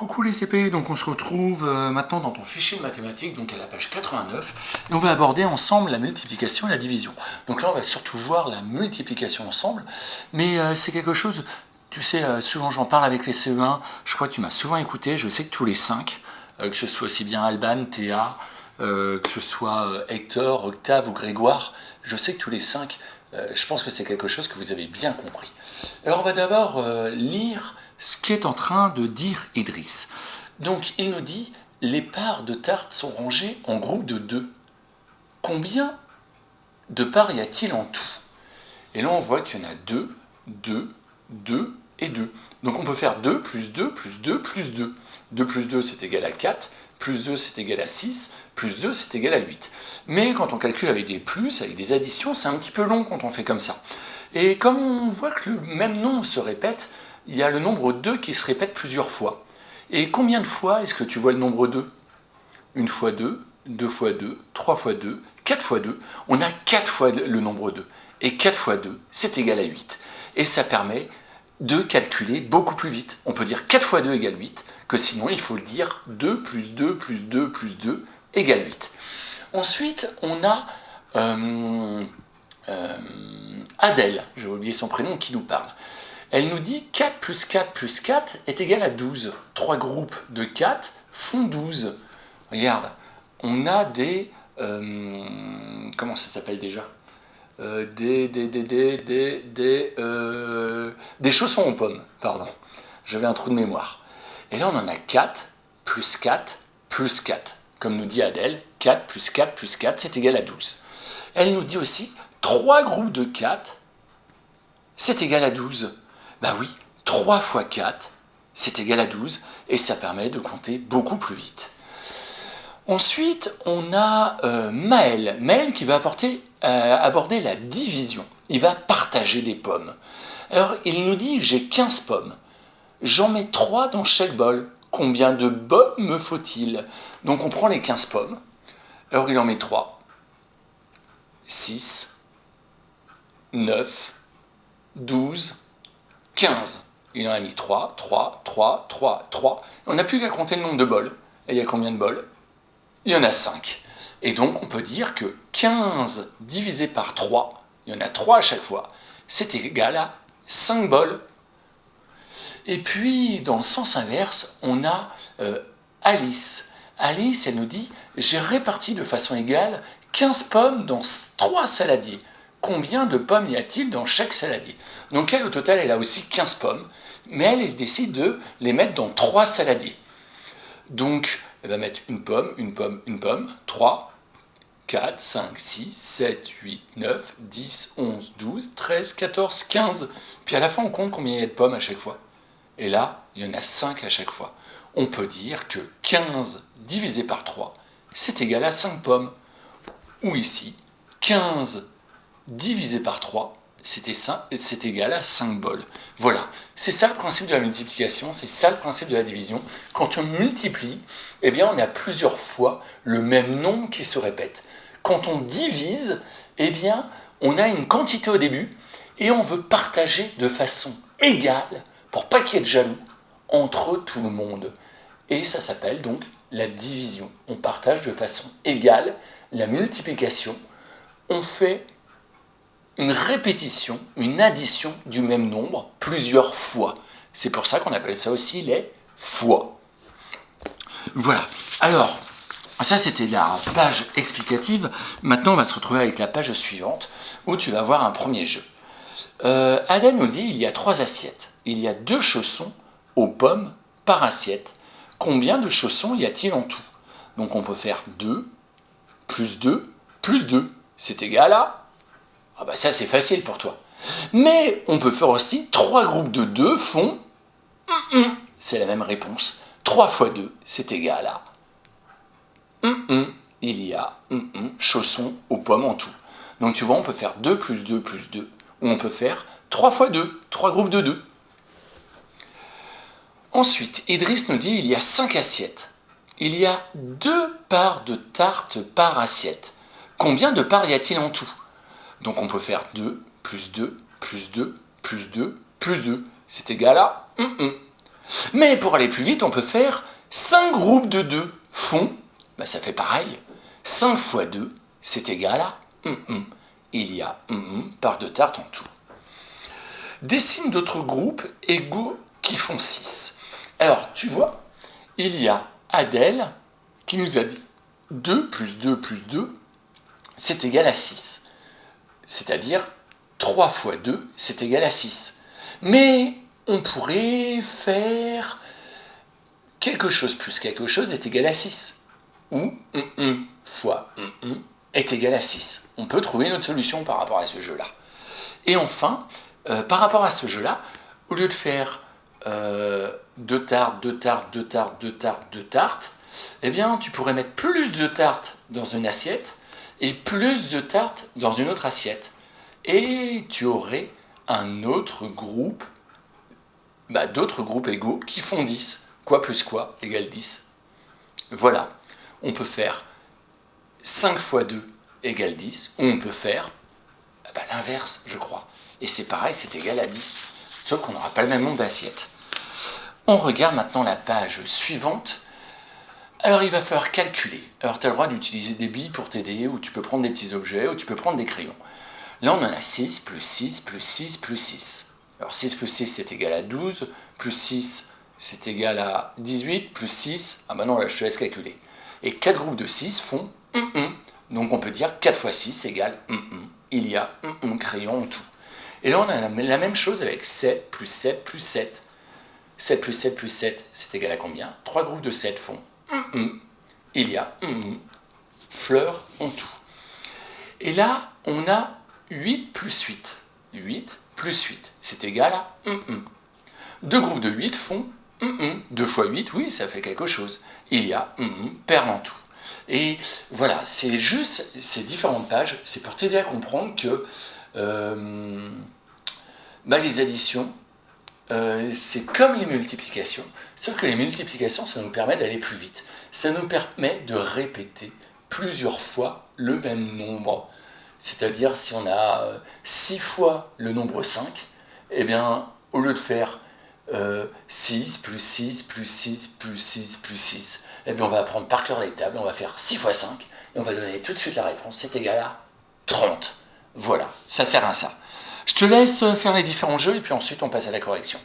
Coucou les CP, donc on se retrouve maintenant dans ton fichier de mathématiques, donc à la page 89, et on va aborder ensemble la multiplication et la division. Donc là on va surtout voir la multiplication ensemble, mais c'est quelque chose, tu sais, souvent j'en parle avec les CE1, je crois que tu m'as souvent écouté, je sais que tous les 5, que ce soit aussi bien Alban, Théa, que ce soit Hector, Octave ou Grégoire, je sais que tous les 5, je pense que c'est quelque chose que vous avez bien compris. Alors on va d'abord lire ce qu'est en train de dire Idriss. Donc il nous dit, les parts de tarte sont rangées en groupes de 2. Combien de parts y a-t-il en tout? Et là on voit qu'il y en a 2, 2, 2 et 2. Donc on peut faire 2 plus 2 plus 2 plus 2. 2 plus 2 c'est égal à 4, plus 2 c'est égal à 6, plus 2 c'est égal à 8. Mais quand on calcule avec des plus, avec des additions, c'est un petit peu long quand on fait comme ça. Et comme on voit que le même nombre se répète, il y a le nombre 2 qui se répète plusieurs fois. Et combien de fois est-ce que tu vois le nombre 2? Une fois 2, 2 fois 2, 3 fois 2, 4 fois 2. On a 4 fois le nombre 2. Et 4 fois 2, c'est égal à 8. Et ça permet de calculer beaucoup plus vite. On peut dire 4 fois 2 égale 8, que sinon il faut le dire 2 plus 2 plus 2 plus 2 égale 8. Ensuite, on a Adèle, j'ai oublié son prénom, qui nous parle. Elle nous dit 4 plus 4 plus 4 est égal à 12. 3 groupes de 4 font 12. Regarde, on a des... comment ça s'appelle déjà? Des chaussons aux pommes, pardon. J'avais un trou de mémoire. Et là, on en a 4 plus 4 plus 4. Comme nous dit Adèle, 4 plus 4 plus 4, c'est égal à 12. Elle nous dit aussi 3 groupes de 4, c'est égal à 12. Ben oui, 3 fois 4, c'est égal à 12, et ça permet de compter beaucoup plus vite. Ensuite, on a Maël. Maël qui va aborder la division. Il va partager des pommes. Alors, il nous dit, j'ai 15 pommes. J'en mets 3 dans chaque bol. Combien de bols me faut-il? Donc, on prend les 15 pommes. Alors, il en met 3. 6, 9, 12, 15. Il en a mis 3, 3, 3, 3, 3. On n'a plus qu'à compter le nombre de bols. Et il y a combien de bols? Il y en a 5. Et donc, on peut dire que 15 divisé par 3, il y en a 3 à chaque fois, c'est égal à 5 bols. Et puis, dans le sens inverse, on a Alice. Alice, elle nous dit, j'ai réparti de façon égale 15 pommes dans 3 saladiers. Combien de pommes y a-t-il dans chaque saladier? Donc elle, au total, elle a aussi 15 pommes, mais elle décide de les mettre dans 3 saladiers. Donc, elle va mettre une pomme, une pomme, une pomme, 3, 4, 5, 6, 7, 8, 9, 10, 11, 12, 13, 14, 15. Puis à la fin, on compte combien il y a de pommes à chaque fois. Et là, il y en a 5 à chaque fois. On peut dire que 15 divisé par 3, c'est égal à 5 pommes. Ou ici, 15 divisé par 3, c'est égal à 5 bols. Voilà, c'est ça le principe de la multiplication, c'est ça le principe de la division. Quand on multiplie, eh bien on a plusieurs fois le même nombre qui se répète. Quand on divise, eh bien on a une quantité au début et on veut partager de façon égale, pour pas qu'il y ait de jaloux, entre tout le monde. Et ça s'appelle donc la division. On partage de façon égale la multiplication. On fait une répétition, une addition du même nombre plusieurs fois. C'est pour ça qu'on appelle ça aussi les fois. Voilà. Alors, ça c'était la page explicative. Maintenant, on va se retrouver avec la page suivante où tu vas voir un premier jeu. Adam nous dit il y a 3 assiettes. Il y a 2 chaussons aux pommes par assiette. Combien de chaussons y a-t-il en tout? Donc on peut faire 2 plus 2 plus 2. C'est égal à... Ah bah ça c'est facile pour toi. Mais on peut faire aussi 3 groupes de 2 font... C'est la même réponse. 3 fois 2, c'est égal à... Il y a chaussons aux pommes en tout. Donc tu vois, on peut faire 2 plus 2 plus 2. Ou on peut faire 3 fois 2, 3 groupes de 2. Ensuite, Idriss nous dit il y a 5 assiettes. Il y a 2 parts de tarte par assiette. Combien de parts y a-t-il en tout? Donc on peut faire 2 plus 2 plus 2 plus 2 plus 2. C'est égal à Mais pour aller plus vite, on peut faire 5 groupes de 2 font, ça fait pareil, 5 fois 2, c'est égal à il y a part de tarte en tout. Dessine d'autres groupes égaux qui font 6. Alors, tu vois, il y a Adèle qui nous a dit 2 plus 2 plus 2, c'est égal à 6. C'est-à-dire 3 fois 2, c'est égal à 6. Mais on pourrait faire quelque chose plus quelque chose est égal à 6. Ou 1 fois 1 est égal à 6. On peut trouver une autre solution par rapport à ce jeu-là. Et enfin, par rapport à ce jeu-là, au lieu de faire 2 tartes, 2 tartes, 2 tartes, 2 tartes, 2 tartes, eh bien, tu pourrais mettre plus de tartes dans une assiette et plus de tartes dans une autre assiette. Et tu aurais un autre groupe, d'autres groupes égaux qui font 10. Quoi plus quoi égale 10. Voilà. On peut faire 5 fois 2 égale 10, ou on peut faire l'inverse, je crois. Et c'est pareil, c'est égal à 10. Sauf qu'on n'aura pas le même nombre d'assiettes. On regarde maintenant la page suivante. Alors, il va falloir calculer. Alors, tu as le droit d'utiliser des billes pour t'aider, ou tu peux prendre des petits objets, ou tu peux prendre des crayons. Là, on en a 6, plus 6, plus 6, plus 6. Alors, 6 plus 6, c'est égal à 12, plus 6, c'est égal à 18, plus 6, non, là, je te laisse calculer. Et 4 groupes de 6 font 1. Donc, on peut dire 4 fois 6 égale 1. Il y a 1 crayon en tout. Et là, on a la même chose avec 7, plus 7, plus 7. 7 plus 7 plus 7, c'est égal à combien? 3 groupes de 7 font 1. Il y a 1 fleurs en tout. Et là, on a 8 plus 8. 8 plus 8, c'est égal à 1. 2 groupes de 8 font 1. 2 fois 8, oui, ça fait quelque chose. Il y a 1 paire en tout. Et voilà, c'est juste ces différentes pages, c'est pour t'aider à comprendre que les additions, c'est comme les multiplications, sauf que les multiplications, ça nous permet d'aller plus vite. Ça nous permet de répéter plusieurs fois le même nombre. C'est-à-dire, si on a 6 fois le nombre 5, eh bien, au lieu de faire 6 plus 6 plus 6 plus 6 plus 6, eh bien, on va apprendre par cœur les tables, on va faire 6 fois 5, et on va donner tout de suite la réponse, c'est égal à 30. Voilà, ça sert à ça. Je te laisse faire les différents jeux, et puis ensuite on passe à la correction.